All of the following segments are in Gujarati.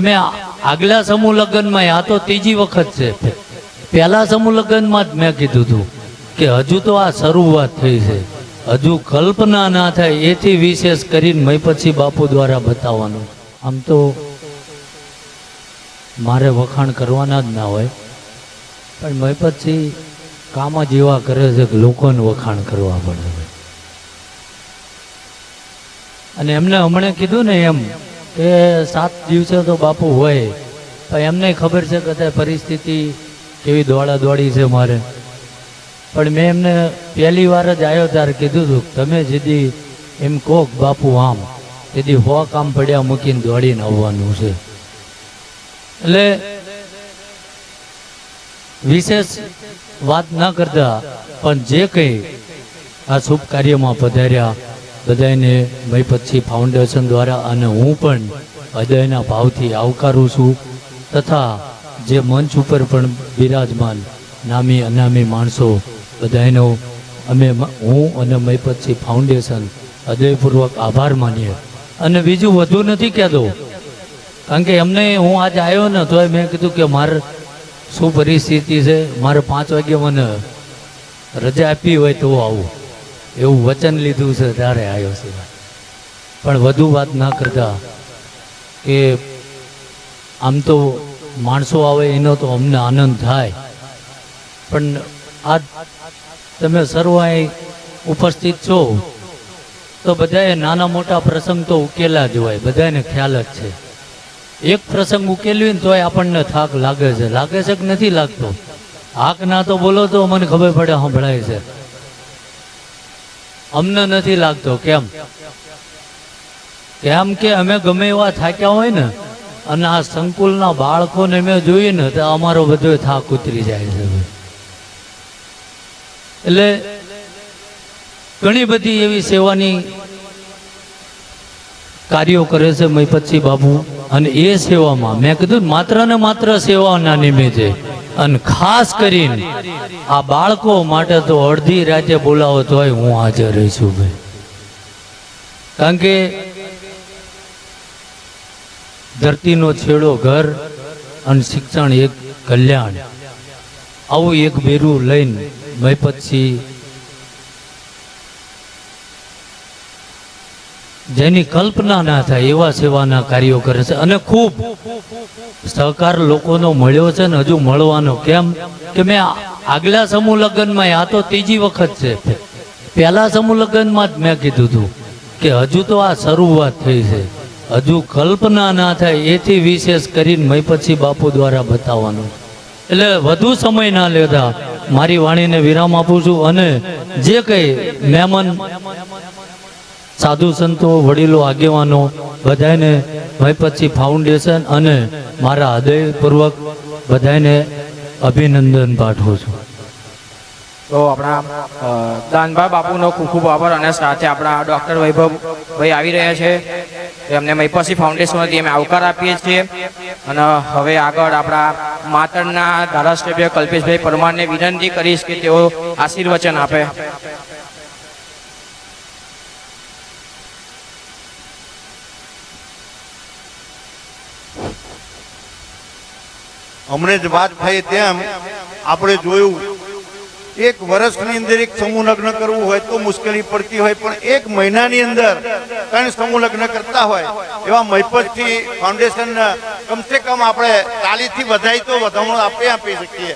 મેં આગલા સમૂહ લગ્નમાં આ તો ત્રીજી વખત છે, પહેલા સમૂહ લગ્નમાં જ મેં કીધું હતું કે હજુ તો આ શરૂઆત થઈ છે, હજુ કલ્પના ના થાય એથી વિશેષ કરીને મહીપતસિંહ બાપુ દ્વારા બતાવવાનું. આમ તો મારે વખાણ કરવાના જ ના હોય, પણ મહીપતસિંહ કામ જ એવા કરે છે કે લોકોને વખાણ કરવા પડે. અને એમને હમણાં કીધું ને એમ કે 7 દિવસે તો બાપુ હોય, પણ એમને ખબર છે કે પરિસ્થિતિ કેવી દોડા દોડી છે મારે. પણ મેં એમને પહેલી વાર જ આવ્યો ત્યારે કીધું હતું તમે જેદી એમ કહો બાપુ આમ તેથી 100 કામ પડ્યા મૂકીને દોડીને આવવાનું છે. એટલે વિશેષ વાત ના કરતા પણ જે કંઈ આ શુભ કાર્યમાં પધાર્યા બધાને મહીપતસિંહ ફાઉન્ડેશન દ્વારા અને હું પણ હૃદયના ભાવથી આવકારું છું. તથા જે મંચ ઉપર પણ બિરાજમાન નામી અનામી માણસો બધાનો અમે હું અને મહીપતસિંહ ફાઉન્ડેશન હૃદયપૂર્વક આભાર માનીએ. અને બીજું વધુ નથી કહેતો, કારણ કે એમને હું આજે આવ્યો ને તોય મેં કીધું કે મારે શું પરિસ્થિતિ છે, મારે 5 વાગે મને રજા આપી હોય તો આવું એવું વચન લીધું છે ત્યારે આવ્યો છે. પણ વધુ વાત ના કરતા કે આમ તો માણસો આવે એનો તો અમને આનંદ થાય, પણ આજ તમે સર્વ અહીં ઉપસ્થિત છો તો બધાએ નાના મોટા પ્રસંગ તો ઉકેલા જ હોય, બધાને ખ્યાલ જ છે. એક પ્રસંગ ઉકેલ્યો ને તોય આપણને થાક લાગે છે કે નથી લાગતો? હાક ના તો બોલો તો મને ખબર પડે સંભળાય છે. અમને નથી લાગતો. કેમ કે અમે ગમે એવા થાક્યા હોય ને અને આ સંકુલના બાળકોને મેં જોઈએ ને તો અમારો બધો થાક ઉતરી જાય છે. એટલે ઘણી બધી એવી સેવાની કાર્યો કરે છે મહીપતસિંહ બાપુ, અને એ સેવામાં મેં કીધું માત્ર ને માત્ર સેવાના નિમિત્તે અને ખાસ કરીને આ બાળકો માટે તો અડધી રાતે બોલાવો તોય હું હાજર રહીશું ભાઈ. કારણ કે ધરતીનો છેડો ઘર અને શિક્ષણ એક કલ્યાણ, આવું એક બેરું લઈને મહીપતસિંહ જેની કલ્પના ના થાય એવા સેવાના કાર્યો કરે છે. અને ખૂબ સહકાર લોકોનો મળ્યો છે ને હજુ મળવાનો. કેમ કે મેં આગલા સમૂહ લગ્નમાં આ તો ત્રીજી વખત છે, પહેલા સમૂહ લગ્નમાં જ મેં કીધું હતું કે હજુ તો આ શરૂઆત થઈ છે, હજુ કલ્પના ના થાય એથી વિશેષ કરીને મહીપતસિંહ બાપુ દ્વારા બતાવવાનું. એટલે વધુ સમય ના લેતા મારી વાણીને વિરામ આપું છું. અને જે કંઈ મહેમાન સાધુ સંતો વડીલો આગેવાનો બધાને મહીપતસિંહ ફાઉન્ડેશન અને મારા હૃદયપૂર્વક બધાને અભિનંદન પાઠવું છું. તો આપણા દાનભા બાપુનો ખૂબ ખૂબ આભાર. અને સાથે આપણા ડૉક્ટર વૈભવભાઈ આવી રહ્યા છે, એમને મહીપતસિંહ ફાઉન્ડેશન વતી અમે આવકાર આપીએ છીએ. અને હવે આગળ આપણા માતરના ધારાસભ્ય કલ્પેશભાઈ પરમારને વિનંતી કરીશ કે તેઓ આશીર્વચન આપે. હમણે જ વાત થઈ તેમ આપણે જોયું 1 વર્ષની અંદર એક સમૂહ લગ્ન કરવું હોય તો મુશ્કેલી પડતી હોય, પણ 1 મહિનાની અંદર 3 સમૂહ લગ્ન કરતા હોય એવા મહીપતસિંહ ફાઉન્ડેશન કમસે કમ આપણે તાલીથી વધાય તો વધામણું આપણે આપી શકીએ.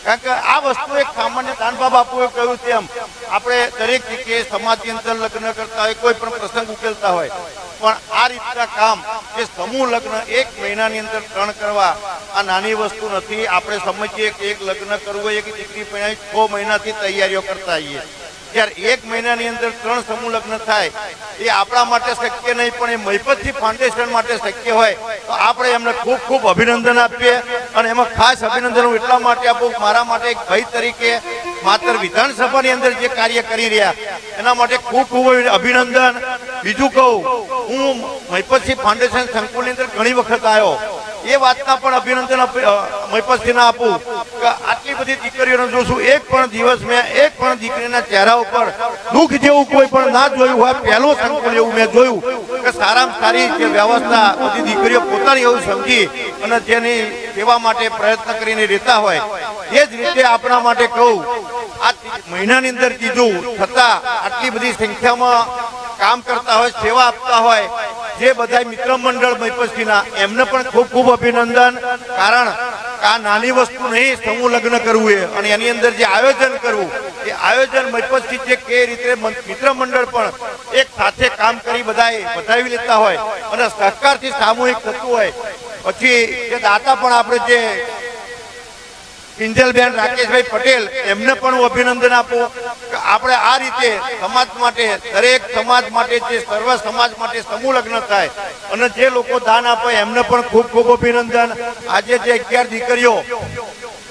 કારણ કે આ વસ્તુ એક સામાન્ય દાનભા બાપુએ કહ્યું તેમ આપણે દરેક જગ્યાએ સમાજની અંદર લગ્ન કરતા હોય, કોઈ પણ પ્રસંગ ઉકેલતા હોય, પણ આ રીતના કામ કે સમૂહ લગ્ન 1 મહિનાની અંદર 3 કરવા આ નાની વસ્તુ નથી. આપણે સમજીએ કે એક લગ્ન કરવું એક દીકરી પહેણાવી 6 મહિનાથી તૈયારીઓ કરતા આવીએ, ત્યારે 1 મહિનાની અંદર 3 સમૂહ લગ્ન થાય એ આપણા માટે શક્ય નહીં, પણ એ મહીપતસિંહ ફાઉન્ડેશન માટે શક્ય હોય તો આપણે એમને ખૂબ ખૂબ અભિનંદન આપીએ. અને એમાં ખાસ અભિનંદન હું એટલા માટે આપું, મારા માટે એક ભાઈ તરીકે માત્ર વિધાનસભાની અંદર જે કાર્ય કરી રહ્યા એના માટે ખૂબ ખૂબ અભિનંદન. બીજું કહું, હું મહીપતસિંહ ફાઉન્ડેશન સંકુલની અંદર ઘણી વખત આવ્યો, એ વાતના પણ અભિનંદન મહિપતસિંહને આપું કે આટલી બધી દીકરીઓને જોશું, એક પણ દિવસ મેં એક પણ દીકરીના ચહેરા ઉપર દુઃખ જેવું કોઈ પણ ના જોયું હોય. પહેલું સંકુલ એવું મેં જોયું કે સારામાં સારી જે વ્યવસ્થા બધી દીકરીઓ પોતાની એવું સમજી અને જેની સેવા માટે પ્રયત્ન કરીને રહેતા હોય, એ જ રીતે આપણા માટે કહું, આ મહિનાની અંદર કીધું છતાં આટલી બધી સંખ્યામાં કામ કરતા હોય, સેવા આપતા હોય જે બધા મિત્ર મંડળ મહિપતસિંહના, એમને પણ ખૂબ ખૂબ અભિનંદન. કારણ કે આ નાની વસ્તુ નહીં સમૂહ લગ્ન કરવું એ, અને એની અંદર જે આયોજન કરવું, એ આયોજન મહિપતસિંહ છે કે રીતે મિત્ર મંડળ પણ એક સાથે કામ કરી બધાએ વધાવી લેતા હોય અને સહકારથી સામૂહિક થતું હોય. પછી જે દાતા પણ આપણે જે કિંજલબેન રાકેશભાઈ પટેલ, એમને પણ હું અભિનંદન આપું કે આપણે આ રીતે સમાજ માટે, દરેક સમાજ માટે, જે સર્વ સમાજ માટે સમૂહ લગ્ન થાય અને જે લોકો દાન આપે એમને પણ ખૂબ ખૂબ અભિનંદન. આજે જે 11 દીકરીઓ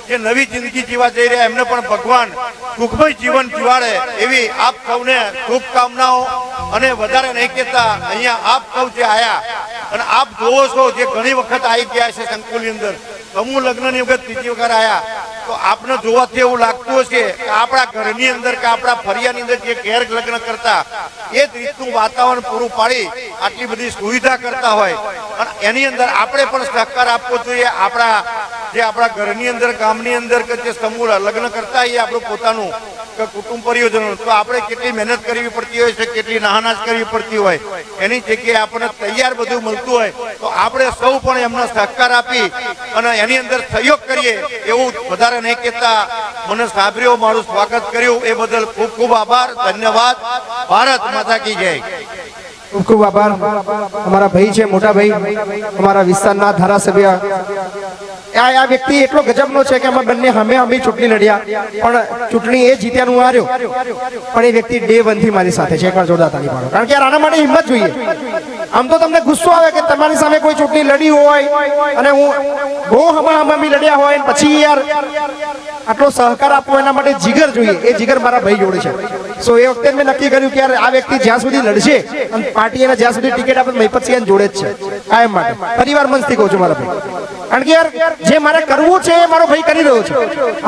જે નવી જિંદગી જીવા જઈ રહ્યા, એમને પણ ભગવાન સુખમય જીવન જીવાડે એવી આપ સૌને શુભકામનાઓ. અને વધારે નહીં કહેતા, અહીંયા આપ સૌ જે આયા અને આપ જોવો છો, જે ઘણી વખત આવી ગયા છે સંકુલની અંદર, સમૂહ લગ્નની વખત ત્રીજી વખત આયા, તો આપને જોવાથી એવું લાગતું હશે કે આપણા ઘરની અંદર કે આપણા ફરિયાની અંદર જે ઘેર લગ્ન કરતા એ જ રીતનું વાતાવરણ પૂરું પાડી આટલી બધી સુવિધા કરતા હોય, અને એની અંદર આપણે પણ સહકાર આપવો જોઈએ. આપણા ઘરની અંદર, ગામની અંદર કે જે સમૂહ લગ્ન કરતા એ આપણું પોતાનું કે કુટુંબ પરિયોજનો, તો આપણે કેટલી મહેનત કરવી પડતી હોય છે, કેટલી નાહનાજ કરવી પડતી હોય, એની જગ્યાએ આપણને તૈયાર બધું મળતું હોય, તો આપણે સૌ પણ એમનો સહકાર આપી અને એની અંદર સહયોગ કરીએ. એવું વધારે નહીં કહેતા, મને સાંભળ્યો, મારું સ્વાગત કર્યું એ બદલ ખૂબ ખૂબ આભાર, ધન્યવાદ. ભારત માતા કી જય. ખૂબ ખૂબ આભાર. અમારા ભાઈ છે, મોટા ભાઈ, અમારા વિસ્તારના ધારાસભ્ય. આ વ્યક્તિ એટલો ગજબનો છે કે અમે બંને અમે ચૂંટણી લડ્યા, પણ ચૂંટણી એ જીત્યાનું હાર્યો, પણ એ વ્યક્તિ ડે 1 થી મારી સાથે છે. એકવાર જોરદાર તાળી પાડો, કારણ કે યાર આના માટે હિંમત જોઈએ. આમ તો તમને ગુસ્સો આવે કે તમારી સામે કોઈ ચૂંટણી લડી હોય અને હું બહુ હમાહમી લડ્યા હોય, પછી યાર આટલો સહકાર આપવો, એના માટે જીગર જોઈએ. એ જીગર મારા ભાઈ જોડે છે. સો એ વખતે મેં નક્કી કર્યું કે યાર આ વ્યક્તિ જ્યાં સુધી લડશે અને પાર્ટી એને જ્યાં સુધી ટિકિટ આપે, મહિપતસિંહ જોડે જ છે કાયમ માટે. પરિવાર મનથી કહું છું મારા ભાઈ, કારણ કે યાર જે મારે કરવું છે એ મારો ભાઈ કરી રહ્યો છે.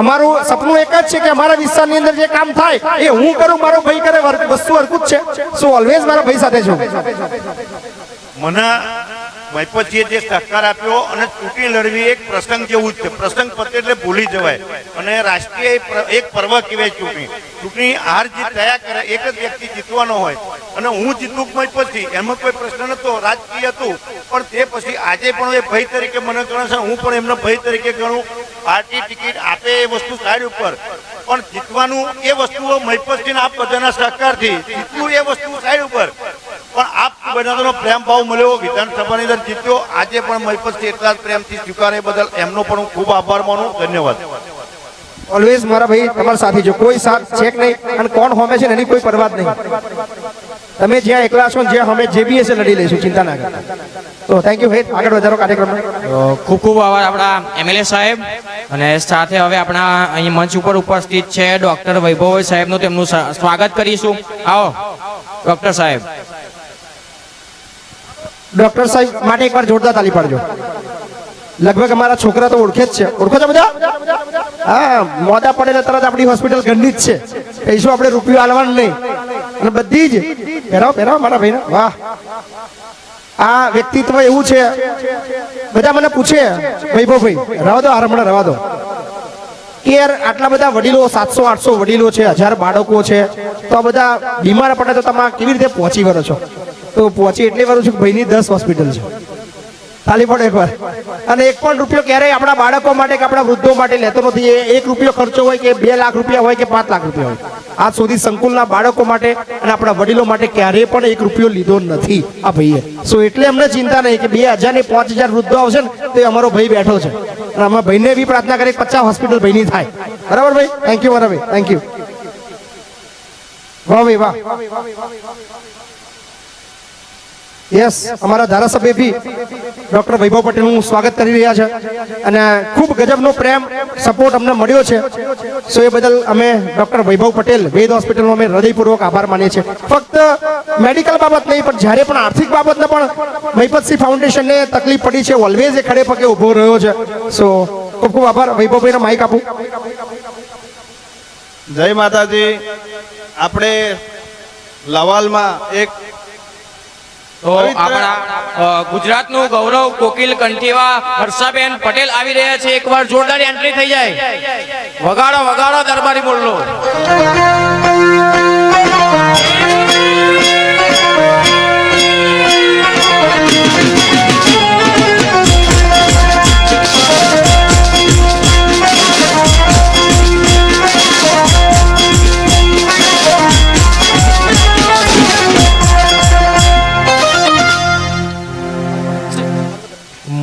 અમારું સપનું એક જ છે કે અમારા વિસ્તારની અંદર જે કામ થાય એ હું કરું, મારો ભાઈ કરે, વસ્તુ હરકું જ છે. સો ઓલવેઝ મારા ભાઈ સાથે છું. મને મહિપતસિંહે જે સહકાર આપ્યો અને ચૂંટણી લડવી એક પ્રસંગ જેવું જ છે. પ્રસંગ પતે એટલે ભૂલી જવાય, અને રાષ્ટ્રીય એક પર્વ કહેવાય ચૂંટણી. હાર જીત થયા કરે, એક જ વ્યક્તિ જીતવાનો હોય, અને હું જીતું મહિપતસિંહ, એમાં કોઈ પ્રશ્ન નતો, રાજકીય હતું. પણ તે પછી આજે પણ એ ભાઈ તરીકે મને ગણે છે, હું પણ એમનો ભાઈ તરીકે ગણું. પાર્ટી ટિકિટ આપે એ વસ્તુ સાઈડ ઉપર, પણ જીતવાનું એ વસ્તુઓ મહિપતસિંહ આપ બધાના સહકારથી જીતવું એ વસ્તુ સાઈડ ઉપર, પણ આપ બધાનો પ્રેમ ભાવ મળ્યો, વિધાનસભાની અંદર જીત્યો. આજે પણ મહિપતસિંહ એટલા જ પ્રેમથી સ્વીકારે બદલ એમનો પણ હું ખૂબ આભાર માનું. ધન્યવાદ. ઓલવેઝ મારા ભાઈ તમારા સાથી જો કોઈ સાથ છે કે નહીં, અને કોણ હોમે છે એની કોઈ પરવા જ નહીં. તમે જ્યાં એકલા છો, જ્યાં અમે જે બી હશે લડી લઈશું, ચિંતા ના કરતા. તો થેન્ક યુ. આગળ વધારો કાર્યક્રમ. ખૂબ ખૂબ આભાર આપણા MLA સાહેબ. અને સાથે હવે આપણા અહીં મંચ ઉપર ઉપસ્થિત છે ડોક્ટર વૈભવ સાહેબનું, તેમનું સ્વાગત કરીશું. આવો ડોક્ટર સાહેબ. ડોક્ટર સાહેબ માટે એકવાર જોરદાર તાળી પાડજો. લગભગ અમારા છોકરા તો ઓળખે જ છે. ઓળખો છો બધા? હા, મોડા પડે તરત આપણી હોસ્પિટલ ઘરની જ છે. કહીશું આપણે રૂપિયો આલવાનું નહીં, અને બધી જ પહેરાવો મારા ભાઈને. વાહ, આ વ્યક્તિત્વ એવું છે. બધા મને પૂછે વૈભવભાઈ, રવા દો હમણાં રવા દો કે યાર આટલા બધા વડીલો, 700-800 વડીલો છે, 1000 બાળકો છે, તો આ બધા બીમાર પડે તો તમે કેવી રીતે પહોંચી વળો છો? તો પહોંચી એટલે વરું છું કે ભાઈની 10 હોસ્પિટલ છે. ખાલી પડે એકવાર. અને 1 પણ રૂપિયો ક્યારેય આપણા બાળકો માટે કે આપણા વૃદ્ધો માટે લેતો નથી. 1 રૂપિયો ખર્ચો હોય કે 2 લાખ રૂપિયા હોય કે 5 લાખ રૂપિયા હોય, આજ સુધી સંકુલના બાળકો માટે અને આપણા વડીલો માટે ક્યારેય પણ 1 રૂપિયો લીધો નથી આ ભાઈએ. સો એટલે અમને ચિંતા નહીં કે 2000 ને 5000 વૃદ્ધો આવશે ને તો અમારો ભાઈ બેઠો છે. અને અમારા ભાઈને બી પ્રાર્થના કરી 50 હોસ્પિટલ ભાઈની થાય. બરાબર ભાઈ? થેન્ક યુ મારા ભાઈ, થેન્ક યુ. વાહ ભાઈ વાહ. યસ, અમારા ધારાસભ્ય બી ડોક્ટર વૈભવ પટેલનું સ્વાગત કરી રહ્યા છે અને ખૂબ ગજબનો પ્રેમ સપોર્ટ અમને મળ્યો છે. સો એ બદલ અમે ડોક્ટર વૈભવ પટેલ વેદ હોસ્પિટલનો અમે હૃદયપૂર્વક આભાર માનીએ છીએ. ફક્ત મેડિકલ બાબત નહીં, પણ જ્યારે પણ આર્થિક બાબતને પણ મહિપતસિંહ ફાઉન્ડેશનને તકલીફ પડી છે, ઓલવેઝ એ ખડે પગે ઊભો રહ્યો છે. સો ખૂબ ખૂબ આભાર. વૈભવભાઈને માઇક આપું. જય માતાજી. આપણે લવાલમાં એક તો આપણા ગુજરાતનું ગૌરવ કોકિલ કંઠીવા હર્ષાબેન પટેલ આવી રહ્યા છે. એકવાર જોરદાર એન્ટ્રી થઈ જાય. વગાડો વગાડો દરબારી બોલો.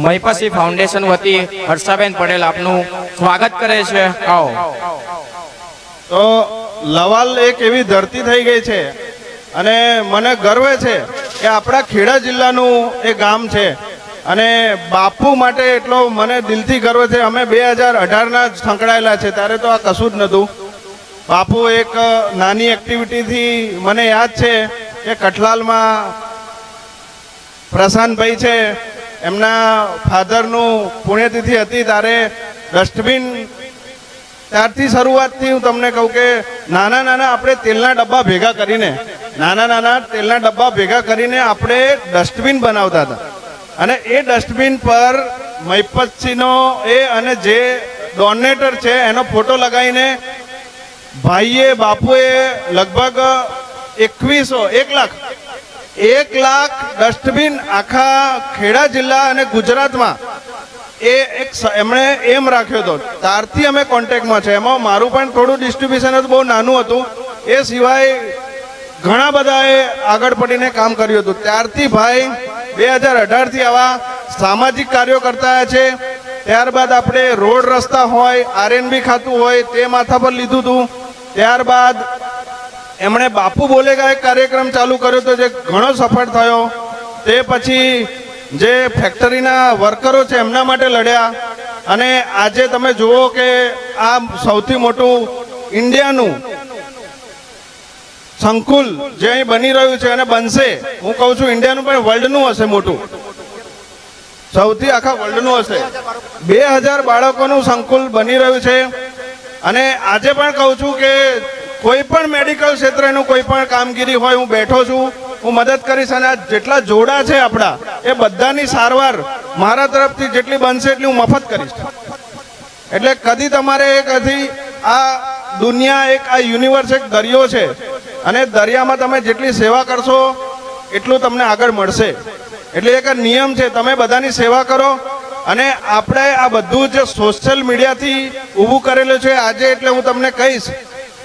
મહિપતસિંહ ફાઉન્ડેશન વતી હર્ષાબેન પટેલ આપનું સ્વાગત કરે છે. આવો. તો લવાલ એક એવી ધરતી થઈ ગઈ છે અને મને ગર્વ છે કે આપણા ખેડા જિલ્લાનું એ ગામ છે અને બાપુ માટે એટલો મને દિલથી ગર્વ છે. અમે 2018ના જ સંકળાયેલા છે, ત્યારે તો આ કશું જ નહોતું. બાપુ એક નાની એક્ટિવિટીથી મને યાદ છે કે કઠલાલમાં પ્રશાંતભાઈ છે, એમના ફાધરનું પુણ્યતિથિ હતી, ત્યારે ડસ્ટબિન ત્યારથી શરૂઆતથી હું તમને કહું કે નાના નાના આપણે તેલના ડબ્બા ભેગા કરીને આપણે ડસ્ટબિન બનાવતા હતા અને એ ડસ્ટબિન પર મહિપતસિંહનો અને જે ડોનેટર છે એનો ફોટો લગાવીને ભાઈએ બાપુએ લગભગ 1 લાખ ડસ્ટબિન આખા ખેડા જિલ્લા અને ગુજરાતમાં એમણે એમ રાખ્યો હતો. ત્યારથી અમે કોન્ટેક્ટમાં છે. એમાં મારું પણ થોડું ડિસ્ટ્રીબ્યુશન હતું, બહુ નાનું હતું. એ સિવાય ઘણા બધાએ આગળ પડીને કામ કર્યું હતું. ત્યારથી ભાઈ 2018થી આવા સામાજિક કાર્યો કરતા છે. ત્યારબાદ આપણે રોડ રસ્તા હોય, આરએનબી ખાતું હોય તે માથા પર લીધું હતું. ત્યારબાદ એમણે બાપુ બોલેગા એક કાર્યક્રમ ચાલુ કર્યો હતો જે ઘણો સફળ થયો. તે પછી જે ફેક્ટરીના વર્કરો છે એમના માટે લડ્યા અને આજે તમે જુઓ કે આ સૌથી મોટું ઇન્ડિયાનું સંકુલ જે અહીં બની રહ્યું છે અને બનશે, હું કહું છું ઇન્ડિયાનું પણ વર્લ્ડનું હશે, મોટું સૌથી આખા વર્લ્ડનું હશે. 2000 બાળકોનું સંકુલ બની રહ્યું છે અને આજે પણ કહું છું કે કોઈ પણ મેડિકલ ક્ષેત્રનું કોઈ પણ કામગીરી હોય, હું બેઠો છું, હું મદદ કરીશ અને આ જેટલા જોડા છે આપણા એ બધાની સારવાર મારા તરફથી જેટલી બનશે એટલી હું મફત કરીશ. એટલે કદી તમારે કદી આ દુનિયા એક આ યુનિવર્સ એક દરિયો છે અને દરિયામાં તમે જેટલી સેવા કરશો એટલું તમને આગળ મળશે. એટલે એક નિયમ છે, તમે બધાની સેવા કરો. અને આપણે આ બધું જે સોશિયલ મીડિયાથી ઊભું કરેલું છે આજે, એટલે હું તમને કહીશ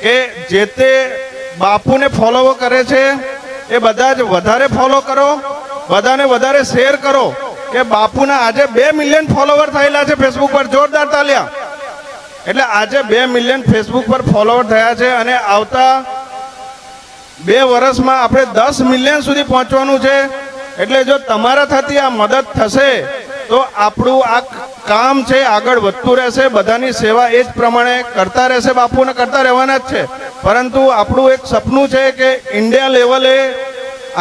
કે જે તે બાપુને ફોલો કરે છે એ બધા જ વધારે ફોલો કરો, બધાને વધારે શેર કરો કે બાપુના આજે 2 મિલિયન ફોલોવર થયેલા છે ફેસબુક પર. જોરદાર તાલિયા. એટલે આજે 2 મિલિયન ફેસબુક પર ફોલોવર થયા છે અને આવતા 2 વર્ષમાં આપણે 10 મિલિયન સુધી પહોંચવાનું છે. એટલે જો તમારા થતી આ મદદ થશે તો આપણું આ કામ છે આગળ વધતું રહેશે. બધાની સેવા એ જ પ્રમાણે કરતા રહેશે, બાપુને કરતા રહેવાના જ છે. પરંતુ આપણું એક સપનું છે કે ઇન્ડિયા લેવલે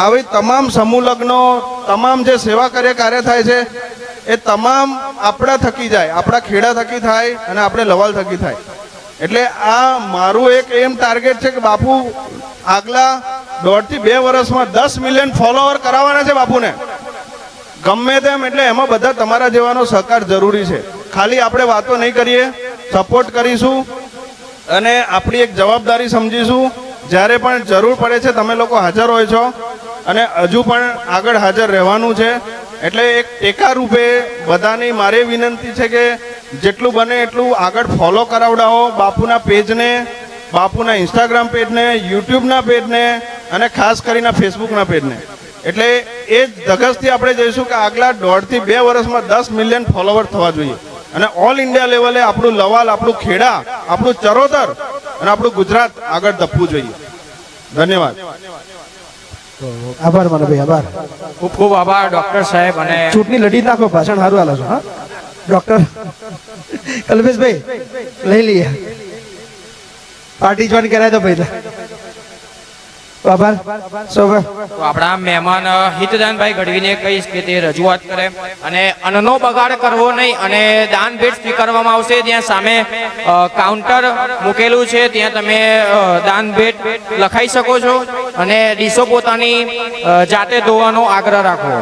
આવી તમામ સમૂહ લગ્નો, તમામ જે સેવા કાર્ય થાય છે એ તમામ આપણા થકી જાય, આપણા ખેડા થકી થાય અને આપણે લવાલ થકી થાય. એટલે આ મારું એક એમ ટાર્ગેટ છે કે બાપુ આગલા 1.5 થી 2 વર્ષમાં 10 મિલિયન ફોલોવર કરાવવાના છે બાપુને, ગમે તેમ. એટલે એમાં બધા તમારા જેવાનો સહકાર જરૂરી છે. ખાલી આપણે વાતો નહીં કરીએ, સપોર્ટ કરીશું અને આપણી એક જવાબદારી સમજીશું. જ્યારે પણ જરૂર પડે છે તમે લોકો હાજર હોય છો અને હજુ પણ આગળ હાજર રહેવાનું છે. એટલે એક ટેકા રૂપે બધાની મારી વિનંતી છે કે જેટલું બને એટલું આગળ ફોલો કરાવડાવો બાપુના પેજને, બાપુના ઇન્સ્ટાગ્રામ પેજને, યુટ્યુબના પેજને અને ખાસ કરીને ફેસબુકના પેજને. એટલે એ જ ધગસથી આપણે જઈશું કે આગલા 1.5 થી 2 વર્ષમાં 10 મિલિયન ફોલોવર થવા જોઈએ અને ઓલ ઇન્ડિયા લેવલે આપણું લવાલ, આપણું ખેડા, આપણું ચરોતર અને આપણું ગુજરાત આગળ ધપવું જોઈએ. ધન્યવાદ. આભાર મને ભાઈ, આભાર. ખૂબ ખૂબ આભાર ડોક્ટર સાહેબ. અને ચૂંટણી લડી જ નાખો, ભાષણ સારું આલો છો. હા ડોક્ટર કલ્પેશભાઈ લઈ લઈએ, પાર્ટી જોઈન કરાય તો ભાઈ. આભાર. તો આપણા મહેમાન હિતદાનભાઈ ગઢવીને કહીશ કે તે રજૂઆત કરે અને અન્નનો બગાડ કરવો નહીં અને દાન ભેટ સ્વીકારવામાં આવશે. ત્યાં સામે કાઉન્ટર મૂકેલું છે, ત્યાં તમે દાન ભેટ લખાઈ શકો છો અને ડીશો પોતાની જાતે ધોવાનો આગ્રહ રાખો.